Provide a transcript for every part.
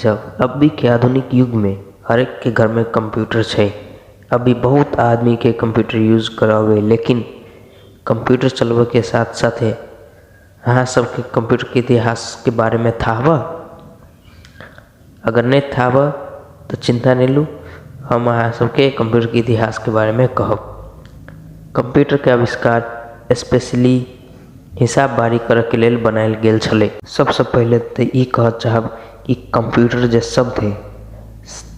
सब अभी के आधुनिक युग में हर एक के घर में कंप्यूटर है। अभी बहुत आदमी के कंप्यूटर यूज करावे, लेकिन कंप्यूटर चलवे के साथ साथ है हाँ सबके कंप्यूटर के इतिहास के बारे में था वह। अगर नहीं था वह तो चिंता नहीं लू, हम अहाँ सबके कंप्यूटर के इतिहास के बारे में कहब। कंप्यूटर के आविष्कार स्पेशली हिसाब बारी करे के लेल बनायल गेल छले। सबसे पहले तो ये कह चाहब कि कंप्यूटर जे शब्द है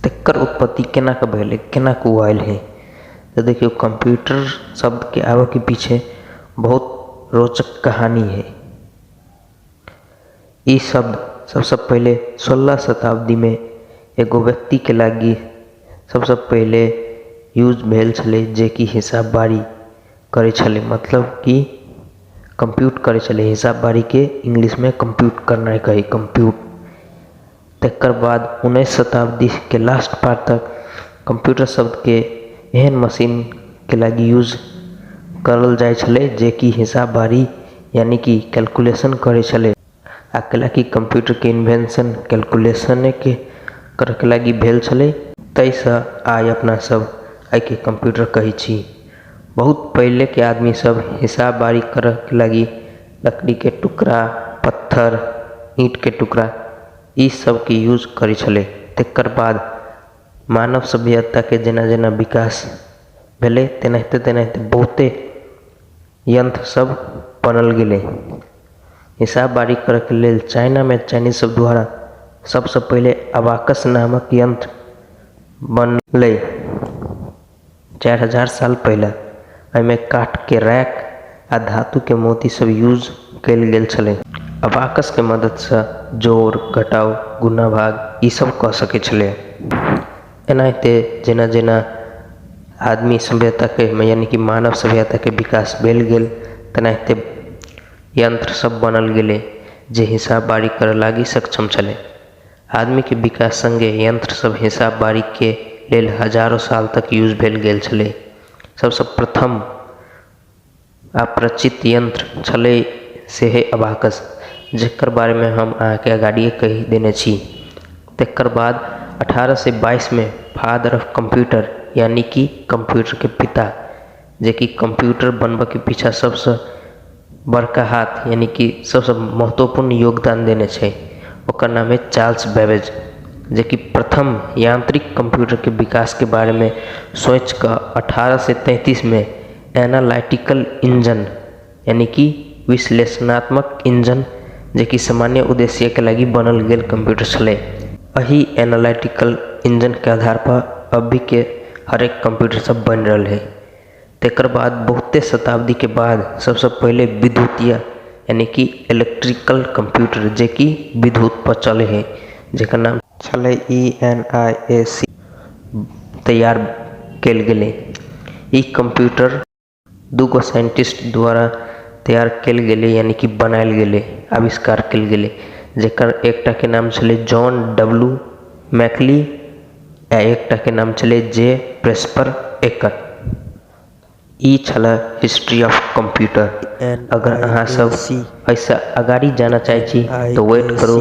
तेकर उत्पत्ति केना के भेले, केना के आयल है। तो देखियो, कंप्यूटर शब्द के आवे के पीछे बहुत रोचक कहानी है। ये शब्द सबसे पहले 16 शताब्दी में एगो व्यक्ति के लागी सबसे पहले यूज भेल छले, जे कि हिसाब बारी करे छले, मतलब कि कंप्यूट करे छले। हिसाब बारी के इंग्लिश में कंप्यूट करना कहे, कंप्यूट। तकर बाद 19 शताब्दी के लास्ट पार्ट तक कंप्यूटर शब्द के एहन मशीन के लागी यूज करल जाए छले जे कि हिसाब बारी यानी कि कैलकुलेशन करे छले। आ के कि कंप्यूटर के इन्वेंशन कैलकुलेशन के करे के लागी भेल छले, तैसे आइ अपना सब आइ के कंप्यूटर कही छी। बहुत पहले के आदमी सब हिसाब बारी करे के लागी लकड़ी के टुकड़ा, पत्थर, ईंट के टुकड़ा ई सब के यूज करे छले। तकर बाद मानव सभ्यता के जेना जेना विकास भेले तेनाहिते तेनाहिते बहुते यंत्र सब बनल गेले। हिसाब बारी करे के लेल चाइना में चाइनीज सब द्वारा सबसे पहले अबाकस नामक यंत्र बनले 4000 साल पहले। एहिमे काठ के रैक आ धातु के मोती सब यूज कयल गेल छले। अबाकस के मदद से जोड़, घटाव, गुना, भाग ई सब कह सके छले। एनाहिते जेना जेना आदमी सभ्यता के यानी कि मानव सभ्यता के विकास भेल गेल, तेनाहिते यंत्र सब बनल गेले जे हिसाब बारी करे लागी सक्षम छले। आदमी के विकास संगे यंत्र सब हिसाब बारी के लेल हजारों साल तक यूज भेल गेल छले। सबसे प्रथम अपरिचित यंत्र छले से है अबाकस, जेकर बारे में हम अहाँके अगाड़िए कही देने छी। तकर बाद 1822 में फादर ऑफ कंप्यूटर यानी कि कंप्यूटर के पिता, जे कि कंप्यूटर बनबे के पीछे सबसे बड़का हाथ यानी कि सबसे महत्वपूर्ण योगदान देने छै, ओकर नाम है चार्ल्स बेबेज, जे कि प्रथम यांत्रिक कंप्यूटर के विकास के बारे में सोच कर 1833 में एनालिटिकल इंजन यानी कि विश्लेषणात्मक इंजन, जे कि सामान्य उद्देश्य के लगी बनल गेल कंप्यूटर छले। यही एनालिटिकल इंजन के आधार पर अभी के हर एक कंप्यूटर सब बन रहा है। तकर बाद बहुते शताब्दी के बाद सबसे पहले विद्युतीय यानी कि इलेक्ट्रिकल कंप्यूटर, जे कि विद्युत पर चले है, जेकर नाम छले ENIAC, तैयार कल गेले। ई कंप्यूटर दूगो साइंटिस्ट द्वारा तैयार कल गेले यानी कि बनायल गेले, आविष्कार कल गेले, जेकर एकटा के नाम छले जॉन W मैकली आ एकटा के नाम छले J प्रेस्पर एकट। ई छला हिस्ट्री ऑफ कंप्यूटर। अगर अहाँ सब ऐसा अगाड़ी जाना चाहे छी तो वेट करो।